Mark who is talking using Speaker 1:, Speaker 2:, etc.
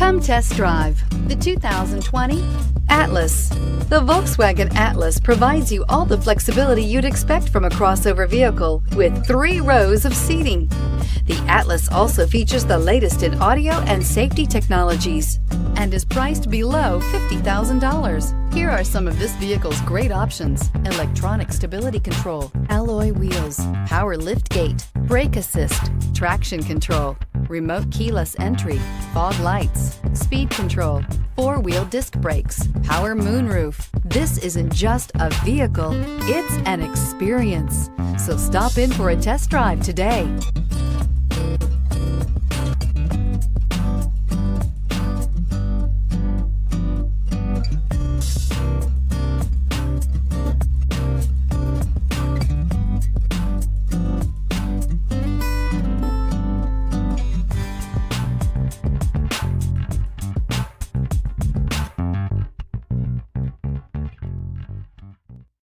Speaker 1: Come test drive the 2020 Atlas. The Volkswagen Atlas provides you all the flexibility you'd expect from a crossover vehicle with 3 rows of seating. The Atlas also features the latest in audio and safety technologies and is priced below $50,000. Here are some of this vehicle's great options: electronic stability control, alloy wheels, power liftgate, brake assist, traction control, remote keyless entry, fog lights, speed control, 4-wheel disc brakes, power moonroof. This isn't just a vehicle, it's an experience. So stop in for a test drive today.